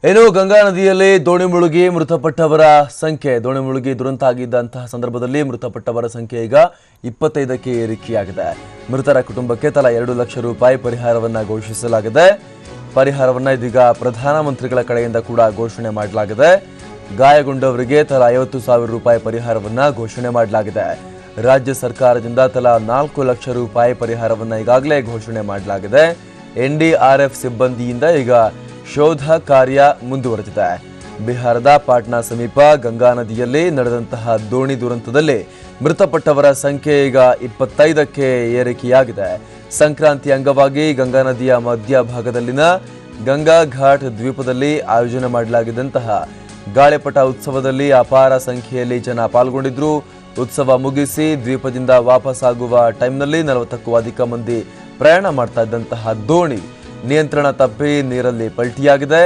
ಏನು ಗಂಗಾ ನದಿಯಲ್ಲಿ ದೋಣಿ ಮುಳುಗಿ ಮೃತಪಟ್ಟವರ ಸಂಖ್ಯೆ ದೋಣಿ ಮುಳುಗಿ ದುರಂತ ಆಗಿದ್ದಂತಹ ಸಂದರ್ಭದಲ್ಲಿ ಮೃತಪಟ್ಟವರ ಸಂಖ್ಯೆ ಈಗ 25ಕ್ಕೆ ಏರಿಕೆಯಾಗಿದೆ. ಮೃತರ ಕುಟುಂಬಕ್ಕೆ ತಲಾ 2 ಲಕ್ಷ ರೂಪಾಯಿ ಪರಿಹಾರವನ್ನ ಘೋಷಿಸಲಾಗಿದೆ. ಪರಿಹಾರವನ್ನ ಇದೀಗ ಪ್ರಧಾನಮಂತ್ರಿಗಳ ಕಡೆಯಿಂದ ಕೂಡ ಘೋಷಣೆ ಮಾಡಲಾಗಿದೆ. ಗಾಯಗೊಂಡವರಿಗೆ ತಲಾ 50,000 ರೂಪಾಯಿ ಪರಿಹಾರವನ್ನ ಘೋಷಣೆ ಮಾಡಲಾಗಿದೆ. ರಾಜ್ಯ ಸರ್ಕಾರದಿಂದ ತಲಾ 4 ಲಕ್ಷ ರೂಪಾಯಿ ಪರಿಹಾರವನ್ನ ಈಗಾಗಲೇ ಘೋಷಣೆ ಮಾಡಲಾಗಿದೆ. NDRF ಸಿಬ್ಬಂದಿಯಿಂದ ಈಗ ಶೋಧ ಕಾರ್ಯ ಮುಂದುವರೆದಿದೆ. ಬಿಹಾರದ ಪಾಟ್ನಾ ಸಮೀಪ ಗಂಗಾ ನದಿಯಲ್ಲಿ ನಡೆದಂತಹ ದೋಣಿ ದುರಂತದಲ್ಲಿ ಮೃತಪಟ್ಟವರ ಸಂಖ್ಯೆ ಈಗ 25ಕ್ಕೆ ಏರಿಕೆಯಾಗಿದೆ. ಸಂಕ್ರಾಂತಿ ಅಂಗವಾಗಿ ಗಂಗಾ ನದಿಯ ಮಧ್ಯಭಾಗದಲ್ಲಿನ ಗಂಗಾ ಘಾಟ್ ದ್ವೀಪದಲ್ಲಿ ಆಯೋಜನೆ ಮಾಡಲಾಗಿದ್ದಂತಹ ಗಾಳಿಪಟ ಉತ್ಸವದಲ್ಲಿ ಅಪಾರ ಸಂಖ್ಯೆಯಲ್ಲಿ ಜನ ಪಾಲ್ಗೊಂಡಿದ್ರು. ಉತ್ಸವ ಮುಗಿಸಿ ದ್ವೀಪದಿಂದ ವಾಪಸ್ ಆಗುವ ಟೈಮ್ನಲ್ಲಿ 40ಕ್ಕೂ ಅಧಿಕ ಮಂದಿ ಪ್ರಯಾಣ ಮಾಡ್ತಾ ಇದ್ದಂತಹ ದೋಣಿ ನಿಯಂತ್ರಣ ತಪ್ಪಿ ನೀರಲ್ಲಿ ಪಲ್ಟಿಯಾಗಿದೆ.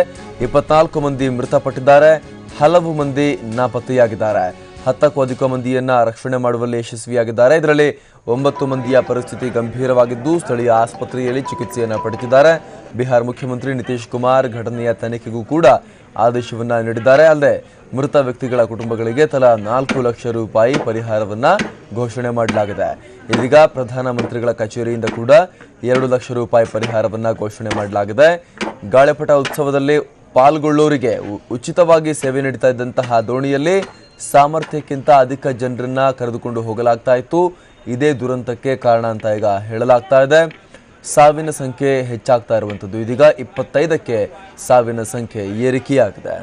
24 ಮಂದಿ ಮೃತಪಟ್ಟಿದ್ದಾರೆ, ಹಲವು ಮಂದಿ ನಾಪತ್ತೆಯಾಗಿದ್ದಾರೆ. 10ಕ್ಕೂ ಅಧಿಕ ಮಂದಿಯನ್ನ ರಕ್ಷಣೆ ಮಾಡುವಲ್ಲಿ ಯಶಸ್ವಿಯಾಗಿದ್ದಾರೆ. ಇದರಲ್ಲಿ 9 ಮಂದಿಯ ಪರಿಸ್ಥಿತಿ ಗಂಭೀರವಾಗಿದ್ದು ಸ್ಥಳೀಯ ಆಸ್ಪತ್ರೆಯಲ್ಲಿ ಚಿಕಿತ್ಸೆಯನ್ನು ಪಡೆದಿದ್ದಾರೆ. ಬಿಹಾರ ಮುಖ್ಯಮಂತ್ರಿ ನಿತೀಶ್ ಕುಮಾರ್ ಘಟನೆಯ ತನಿಖೆಗೂ ಕೂಡ ಆದೇಶವನ್ನ ನೀಡಿದ್ದಾರೆ. ಅಲ್ಲದೆ ಮೃತ ವ್ಯಕ್ತಿಗಳ ಕುಟುಂಬಗಳಿಗೆ ತಲಾ 4 ಲಕ್ಷ ರೂಪಾಯಿ ಪರಿಹಾರವನ್ನ ಘೋಷಣೆ ಮಾಡಲಾಗಿದೆ. ಇದೀಗ ಪ್ರಧಾನಮಂತ್ರಿಗಳ ಕಚೇರಿಯಿಂದ ಕೂಡ 2 ಲಕ್ಷ ರೂಪಾಯಿ ಪರಿಹಾರವನ್ನ ಘೋಷಣೆ ಮಾಡಲಾಗಿದೆ. ಗಾಳಿಪಟ ಉತ್ಸವದಲ್ಲಿ ಪಾಲ್ಗೊಳ್ಳೋರಿಗೆ ಉಚಿತವಾಗಿ ಸೇವೆ ನೀಡುತ್ತಾ ಇದ್ದಂತಹ ದೋಣಿಯಲ್ಲಿ ಸಾಮರ್ಥ್ಯಕ್ಕಿಂತ ಅಧಿಕ ಜನರನ್ನ ಕರೆದುಕೊಂಡು ಹೋಗಲಾಗ್ತಾ ಇತ್ತು. ಇದೇ ದುರಂತಕ್ಕೆ ಕಾರಣ ಅಂತ ಈಗ ಹೇಳಲಾಗ್ತಾ ಇದೆ. ಸಾವಿನ ಸಂಖ್ಯೆ ಹೆಚ್ಚಾಗ್ತಾ ಇರುವಂಥದ್ದು. ಇದೀಗ 25ಕ್ಕೆ ಸಾವಿನ ಸಂಖ್ಯೆ ಏರಿಕೆಯಾಗಿದೆ.